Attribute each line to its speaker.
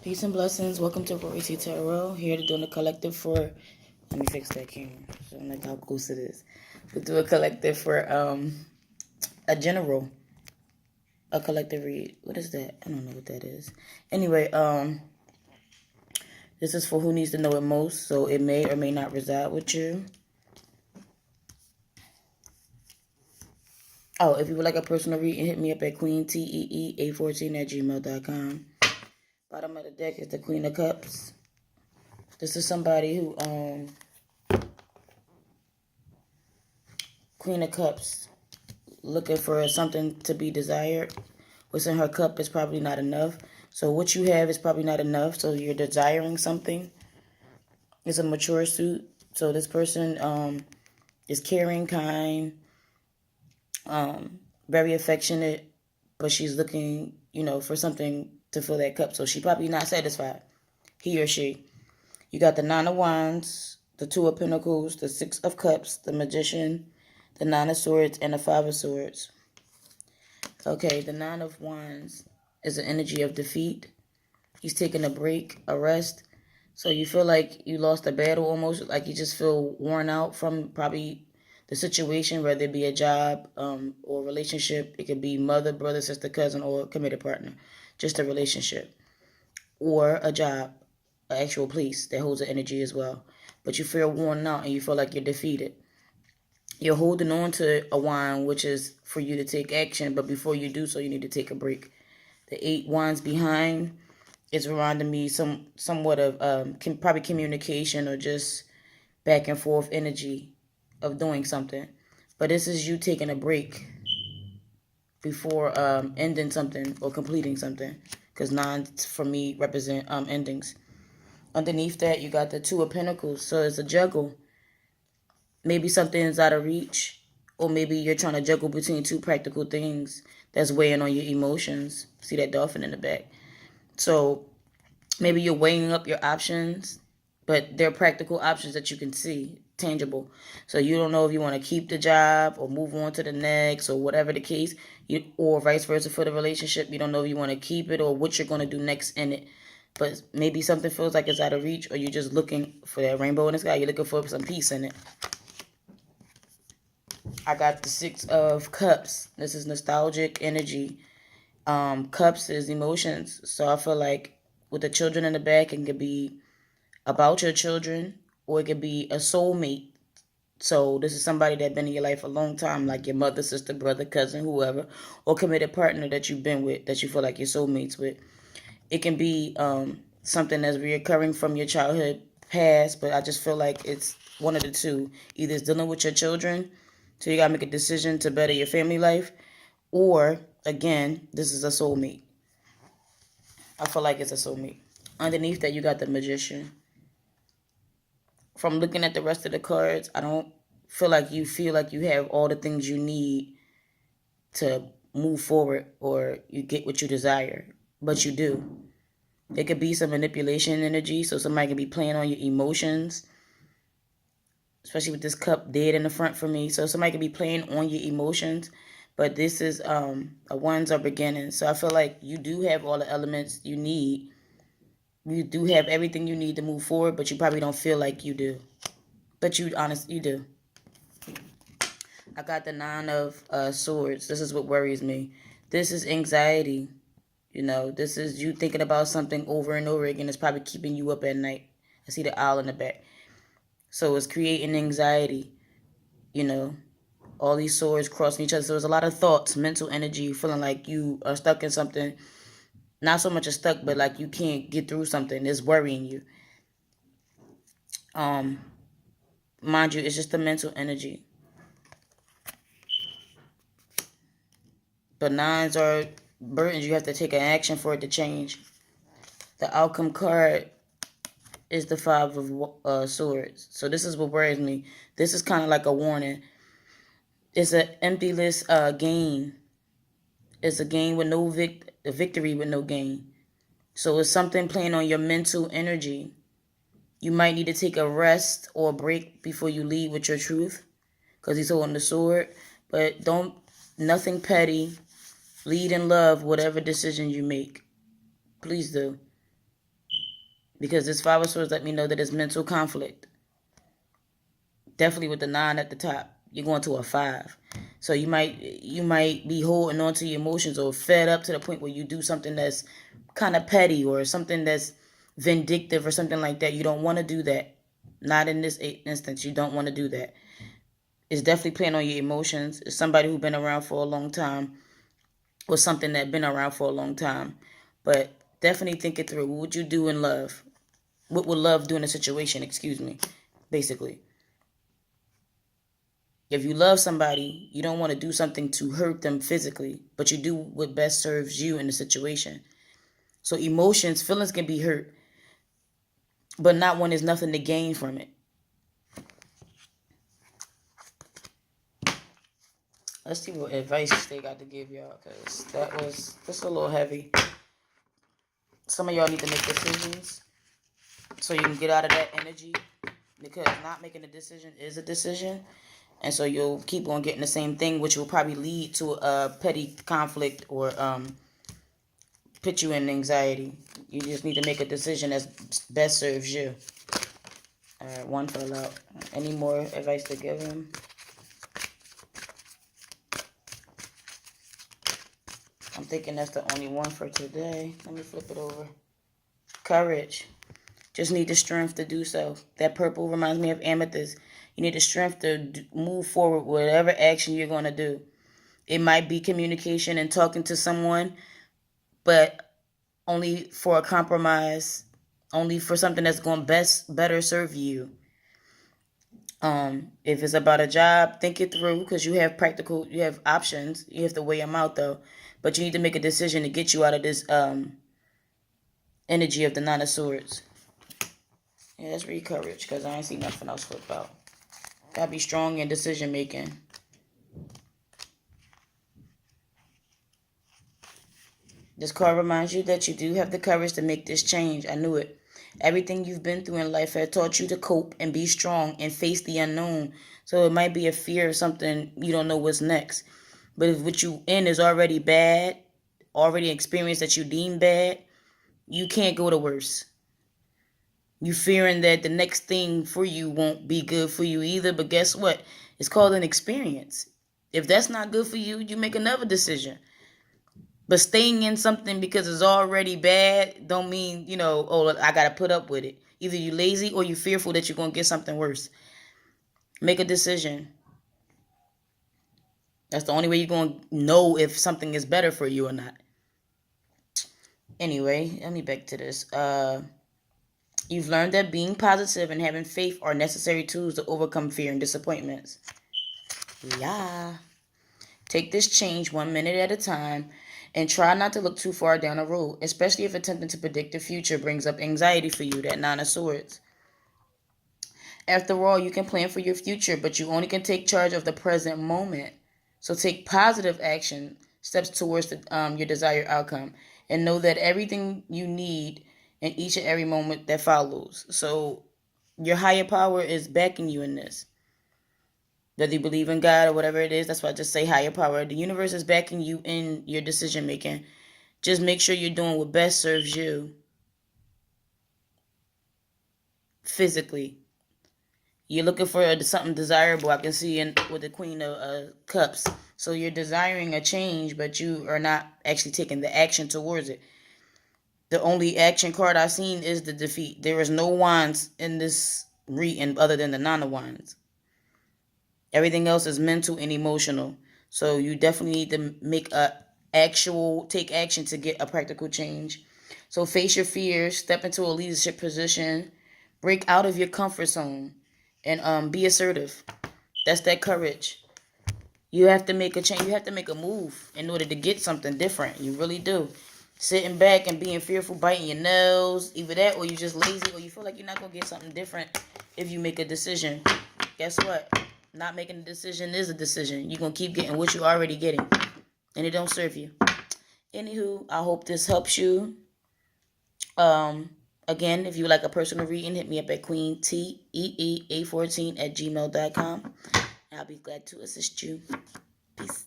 Speaker 1: Peace and blessings. Welcome to Royce Tarot. Here to do a collective for. Let me fix that camera. So I'm like how close it is. We'll do a collective for a general. A collective read. What is that? I don't know what that is. Anyway, this is for who needs to know it most. So it may or may not reside with you. Oh, if you would like a personal reading, hit me up at queentee814@gmail.com. Bottom of the deck is the Queen of Cups. This is somebody who Queen of Cups, looking for something to be desired. What's in her cup is probably not enough. So what you have is probably not enough. So you're desiring something. It's a mature suit. So this person is caring, kind, very affectionate, but she's looking, for something to fill that cup. So she probably not satisfied. He or she. You got the Nine of Wands, the Two of Pentacles, the Six of Cups, the Magician, the Nine of Swords, and the Five of Swords. Okay, the Nine of Wands is an energy of defeat. He's taking a break, a rest. So you feel like you lost a battle almost, like you just feel worn out from probably the situation, whether it be a job or relationship. It could be mother, brother, sister, cousin, or committed partner. Just a relationship. Or a job, an actual place that holds the energy as well. But you feel worn out and you feel like you're defeated. You're holding on to a wand, which is for you to take action, but before you do so, you need to take a break. The Eight Wands behind is reminding me somewhat of probably communication or just back and forth energy of doing something. But this is you taking a break before ending something or completing something, because nine for me represent endings. Underneath that, you got the Two of Pentacles, so it's a juggle. Maybe something's out of reach, or maybe you're trying to juggle between two practical things that's weighing on your emotions. See that dolphin in the back? So maybe you're weighing up your options, but they're practical options that you can see, tangible. So you don't know if you want to keep the job or move on to the next or whatever the case, or vice versa for the relationship. You don't know if you want to keep it or what you're going to do next in it. But maybe something feels like it's out of reach, or you're just looking for that rainbow in the sky. You're looking for some peace in it. I got the Six of Cups. This is nostalgic energy. Cups is emotions. So I feel like with the children in the back, it could be about your children, or it could be a soulmate. So this is somebody that's been in your life a long time, like your mother, sister, brother, cousin, whoever, or committed partner that you've been with, that you feel like you're soulmates with. It can be something that's reoccurring from your childhood past, but I just feel like it's one of the two. Either it's dealing with your children, so you got to make a decision to better your family life, or, again, this is a soulmate. I feel like it's a soulmate. Underneath that, you got the Magician. From looking at the rest of the cards, I don't feel like you have all the things you need to move forward or you get what you desire, but you do. There could be some manipulation energy, so somebody could be playing on your emotions, especially with this cup dead in the front for me. So somebody could be playing on your emotions, but this is a ones are beginning. So I feel like you do have all the elements you need. You do have everything you need to move forward, but you probably don't feel like you do. But you do. I got the Nine of Swords. This is what worries me. This is anxiety. This is you thinking about something over and over again. It's probably keeping you up at night. I see the owl in the back. So it's creating anxiety. All these swords crossing each other. So there's a lot of thoughts, mental energy, feeling like you are stuck in something. Not so much a stuck, but like you can't get through something. It's worrying you. Mind you, it's just the mental energy. But nines are burdens. You have to take an action for it to change. The outcome card is the Five of Swords. So this is what worries me. This is kind of like a warning. It's an emptyless gain. It's a gain with no a victory with no gain. So it's something playing on your mental energy. You might need to take a rest or a break before you leave with your truth, because he's holding the sword. But nothing petty. Lead in love, whatever decision you make. Please do. because this Five of Swords let me know that it's mental conflict. Definitely with the 9 at the top, you're going to a 5. So you might be holding on to your emotions or fed up to the point where you do something that's kind of petty or something that's vindictive or something like that. You don't want to do that. Not in this instance. You don't want to do that. It's definitely playing on your emotions. It's somebody who's been around for a long time or something that's been around for a long time. But definitely think it through. What would you do in love? What would love do in a situation? Excuse me. Basically. If you love somebody, you don't want to do something to hurt them physically, but you do what best serves you in the situation. So emotions, feelings can be hurt, but not when there's nothing to gain from it. Let's see what advice they got to give y'all, because that's a little heavy. Some of y'all need to make decisions so you can get out of that energy, because not making a decision is a decision. And so you'll keep on getting the same thing, which will probably lead to a petty conflict or put you in anxiety. You just need to make a decision that best serves you. All right, one fell out. Any more advice to give him? I'm thinking that's the only one for today. Let me flip it over. Courage. Just need the strength to do so. That purple reminds me of amethyst. You need the strength to move forward with whatever action you're going to do. It might be communication and talking to someone, but only for a compromise, only for something that's going to better serve you. If it's about a job, think it through, because you have options. You have to weigh them out though. But you need to make a decision to get you out of this energy of the 9 of Swords. Yeah, let's read courage, because I ain't see nothing else flip out. Gotta be strong in decision making. This card reminds you that you do have the courage to make this change. I knew it. Everything you've been through in life has taught you to cope and be strong and face the unknown. So it might be a fear of something, you don't know what's next. But if what you in is already bad, already experienced that you deem bad, you can't go to worse. You fearing that the next thing for you won't be good for you either. But guess what? It's called an experience. If that's not good for you, you make another decision. But staying in something because it's already bad don't mean, oh, I got to put up with it. Either you lazy or you fearful that you're going to get something worse. Make a decision. That's the only way you're going to know if something is better for you or not. Anyway, let me back to this. You've learned that being positive and having faith are necessary tools to overcome fear and disappointments. Yeah. Take this change 1 minute at a time and try not to look too far down the road, especially if attempting to predict the future brings up anxiety for you, that 9 of Swords. After all, you can plan for your future, but you only can take charge of the present moment. So take positive action, steps towards your desired outcome, and know that everything you need in each and every moment that follows. So your higher power is backing you in this. Whether you believe in God or whatever it is, that's why I just say higher power. The universe is backing you in your decision making. Just make sure you're doing what best serves you physically. You're looking for something desirable. I can see with the Queen of Cups. So you're desiring a change, but you are not actually taking the action towards it. The only action card I've seen is the defeat. There is no wands in this reading other than the 9 of Wands. Everything else is mental and emotional. So you definitely need to take action to get a practical change. So face your fears, step into a leadership position, break out of your comfort zone, and be assertive. That's that courage. You have to make a change. You have to make a move in order to get something different. You really do. Sitting back and being fearful, biting your nails, either that or you're just lazy or you feel like you're not going to get something different if you make a decision. Guess what? Not making a decision is a decision. You're going to keep getting what you're already getting. And it don't serve you. Anywho, I hope this helps you. Again, if you would like a personal reading, hit me up at queentee814@gmail.com. I'll be glad to assist you. Peace.